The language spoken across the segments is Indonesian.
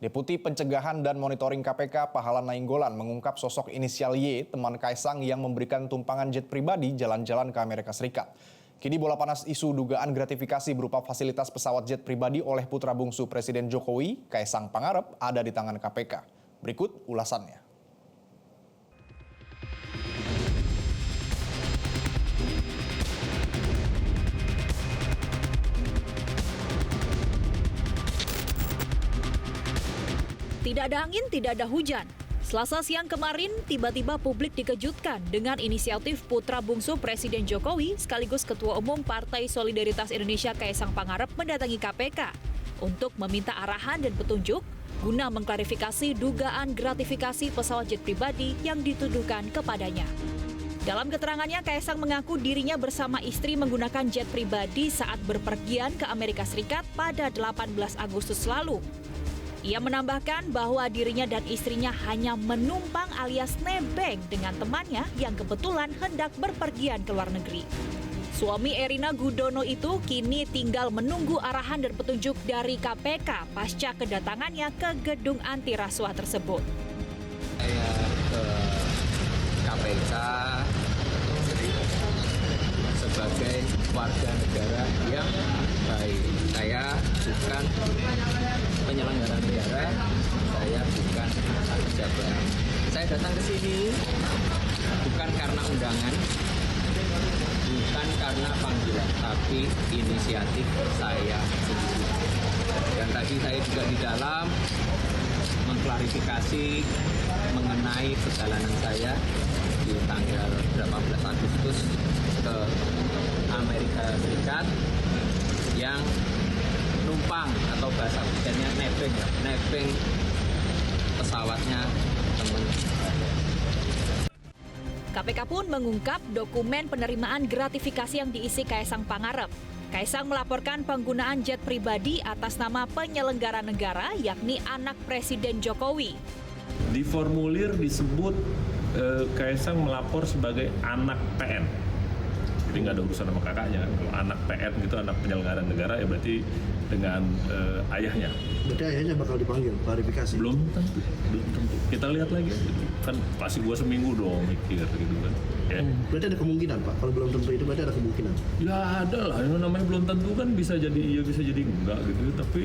Deputi Pencegahan dan Monitoring KPK Pahala Nainggolan mengungkap sosok inisial Y, teman Kaisang yang memberikan tumpangan jet pribadi jalan-jalan ke Amerika Serikat. Kini bola panas isu dugaan gratifikasi berupa fasilitas pesawat jet pribadi oleh putra bungsu Presiden Jokowi, Kaisang Pangarep, ada di tangan KPK. Berikut ulasannya. Tidak ada angin, tidak ada hujan. Selasa siang kemarin, tiba-tiba publik dikejutkan dengan inisiatif putra bungsu Presiden Jokowi sekaligus Ketua Umum Partai Solidaritas Indonesia Kaisang Pangarep mendatangi KPK untuk meminta arahan dan petunjuk guna mengklarifikasi dugaan gratifikasi pesawat jet pribadi yang dituduhkan kepadanya. Dalam keterangannya, Kaisang mengaku dirinya bersama istri menggunakan jet pribadi saat berpergian ke Amerika Serikat pada 18 Agustus lalu. Ia menambahkan bahwa dirinya dan istrinya hanya menumpang alias nebeng dengan temannya yang kebetulan hendak berpergian ke luar negeri. Suami Erina Gudono itu kini tinggal menunggu arahan dan petunjuk dari KPK pasca kedatangannya ke gedung anti rasuah tersebut. Saya ke KPK sebagai warga negara yang baik. Saya bukan penyelenggara negara, saya bukan pejabat. Saya datang ke sini bukan karena undangan, bukan karena panggilan, tapi inisiatif saya sendiri. Dan tadi saya juga di dalam mengklarifikasi mengenai perjalanan saya di tanggal 18 Agustus ke Amerika Serikat yang numpang atau bahasa hujannya nebeng pesawatnya teman saya. KPK pun mengungkap dokumen penerimaan gratifikasi yang diisi Kaisang Pangarep. Kaisang melaporkan penggunaan jet pribadi atas nama penyelenggara negara yakni anak Presiden Jokowi. Di formulir disebut Kaisang melapor sebagai anak PN. Jadi nggak ada urusan sama kakaknya. Kalau anak PN gitu, anak penyelenggara negara, ya berarti dengan ayahnya. Berarti ayahnya bakal dipanggil, klarifikasi? Belum tentu. Kita lihat lagi. Kan pasti gua seminggu dong mikir gitu kan. Ya. Berarti ada kemungkinan Pak, kalau belum tentu itu berarti ada kemungkinan? Ya ada lah, yang namanya belum tentu kan bisa jadi iya, bisa jadi enggak gitu. Tapi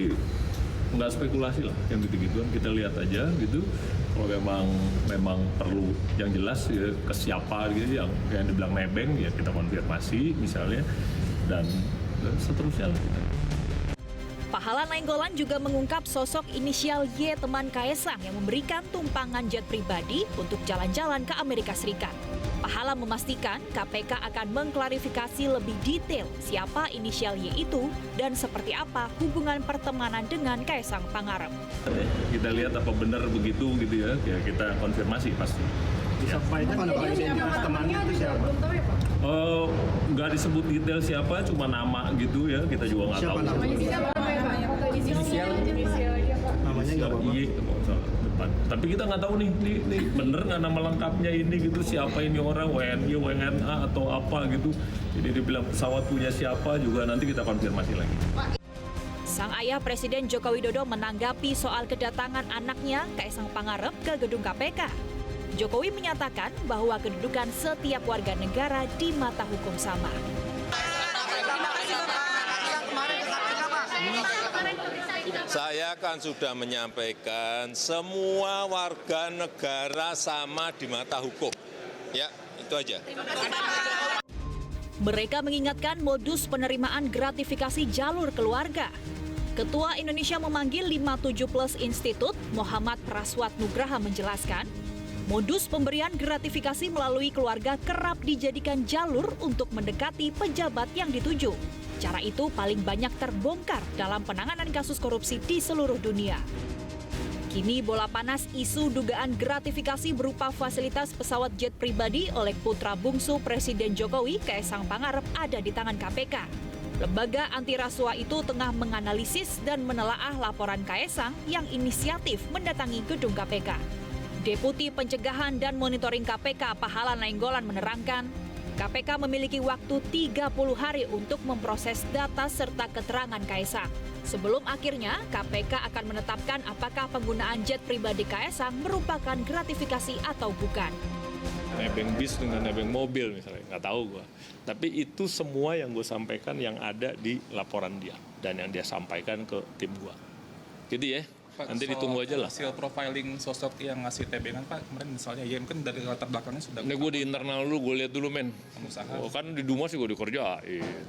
nggak spekulasi lah yang gitu-gituan, kita lihat aja gitu. Kalau memang perlu yang jelas ya, ke siapa gitu yang dibilang nebeng ya kita konfirmasi misalnya dan seterusnya lah kita. Pahala Nainggolan juga mengungkap sosok inisial Y teman Kaisang yang memberikan tumpangan jet pribadi untuk jalan-jalan ke Amerika Serikat. Pahala memastikan KPK akan mengklarifikasi lebih detail siapa inisial Y itu dan seperti apa hubungan pertemanan dengan Kaisang Pangarep. Kita lihat apa benar begitu gitu ya kita konfirmasi pasti. Disampaikan Pak identitas temannya itu siapa? Nggak disebut detail siapa, cuma nama gitu ya, kita juga nggak tahu. Inisial? Namanya nggak apa-apa? Iya, depan. Tapi kita nggak tahu nih bener nggak nama lengkapnya ini gitu, siapa ini orang, WNI, WNA atau apa gitu. Jadi dibilang pesawat punya siapa juga nanti kita konfirmasi lagi. Sang ayah Presiden Joko Widodo menanggapi soal kedatangan anaknya Kaisang Pangarep ke gedung KPK. Jokowi menyatakan bahwa kedudukan setiap warga negara di mata hukum sama. Saya kan sudah menyampaikan semua warga negara sama di mata hukum. Ya, itu aja. Mereka mengingatkan modus penerimaan gratifikasi jalur keluarga. Ketua Indonesia Memanggil 57 Plus Institute, Muhammad Praswat Nugraha menjelaskan, modus pemberian gratifikasi melalui keluarga kerap dijadikan jalur untuk mendekati pejabat yang dituju. Cara itu paling banyak terbongkar dalam penanganan kasus korupsi di seluruh dunia. Kini bola panas isu dugaan gratifikasi berupa fasilitas pesawat jet pribadi oleh putra bungsu Presiden Jokowi, Kaisang Pangarep, ada di tangan KPK. Lembaga anti rasuah itu tengah menganalisis dan menelaah laporan Kaisang yang inisiatif mendatangi gedung KPK. Deputi Pencegahan dan Monitoring KPK Pahala Nainggolan menerangkan, KPK memiliki waktu 30 hari untuk memproses data serta keterangan Kaisang. Sebelum akhirnya KPK akan menetapkan apakah penggunaan jet pribadi Kaesang merupakan gratifikasi atau bukan. Nebeng bis dengan nebeng mobil misalnya, nggak tahu gue. Tapi itu semua yang gue sampaikan yang ada di laporan dia dan yang dia sampaikan ke tim gue. Jadi ya, Pak, nanti soal ditunggu aja lah. Hasil profiling sosok yang ngasih tebengan Pak, kemarin misalnya ya mungkin dari latar belakangnya sudah Ini gue di internal dulu, gue lihat dulu men. pengusaha. Oh, kan di Dumas juga dikerjain.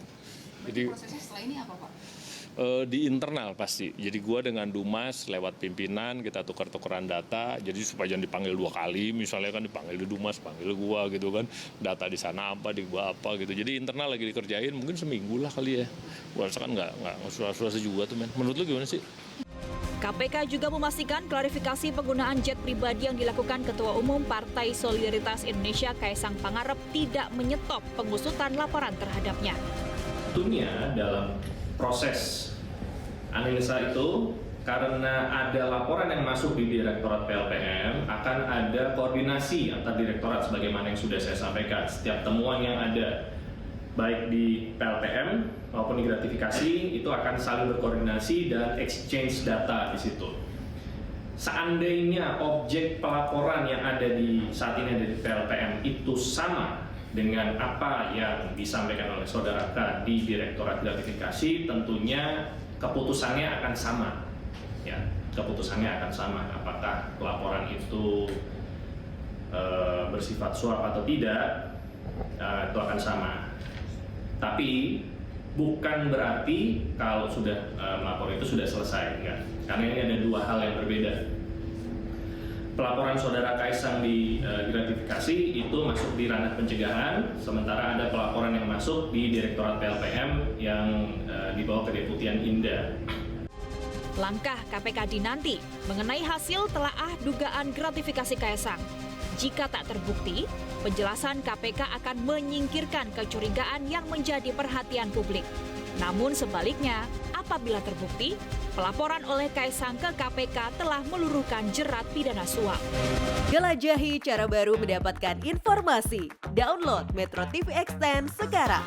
Jadi prosesnya setelah ini apa Pak? di internal pasti. Jadi gue dengan Dumas lewat pimpinan kita tukar-tukaran data. Jadi supaya jangan dipanggil 2 kali. Misalnya kan dipanggil di Dumas, panggil gue gitu kan. Data di sana apa, di gue apa gitu. Jadi internal lagi dikerjain mungkin seminggu lah kali ya. Gue rasa kan nggak susah-susah juga tuh men. Menurut lu gimana sih? KPK juga memastikan klarifikasi penggunaan jet pribadi yang dilakukan Ketua Umum Partai Solidaritas Indonesia Kaesang Pangarep tidak menyetop pengusutan laporan terhadapnya. Tentunya dalam proses analisa itu karena ada laporan yang masuk di Direktorat PLPM akan ada koordinasi antar direktorat sebagaimana yang sudah saya sampaikan. Setiap temuan yang ada baik di PLPM maupun di gratifikasi itu akan saling berkoordinasi dan exchange data di situ. Seandainya objek pelaporan yang ada di saat ini ada di PLPM itu sama dengan apa yang disampaikan oleh saudara K di Direktorat Gratifikasi, tentunya keputusannya akan sama. Ya, keputusannya akan sama. Apakah laporan itu bersifat suap atau tidak, itu akan sama. Tapi bukan berarti kalau sudah melapor itu sudah selesai, enggak. Karena ini ada 2 hal yang berbeda. Pelaporan saudara Kaesang di gratifikasi itu masuk di ranah pencegahan, sementara ada pelaporan yang masuk di Direktorat PLPM yang dibawa ke Deputian Inda. Langkah KPK dinanti mengenai hasil telaah dugaan gratifikasi Kaesang. Jika tak terbukti, penjelasan KPK akan menyingkirkan kecurigaan yang menjadi perhatian publik. Namun sebaliknya, apabila terbukti, pelaporan oleh Kaesang ke KPK telah meluruhkan jerat pidana suap. Jelajahi cara baru mendapatkan informasi. Download Metro TV Extend sekarang.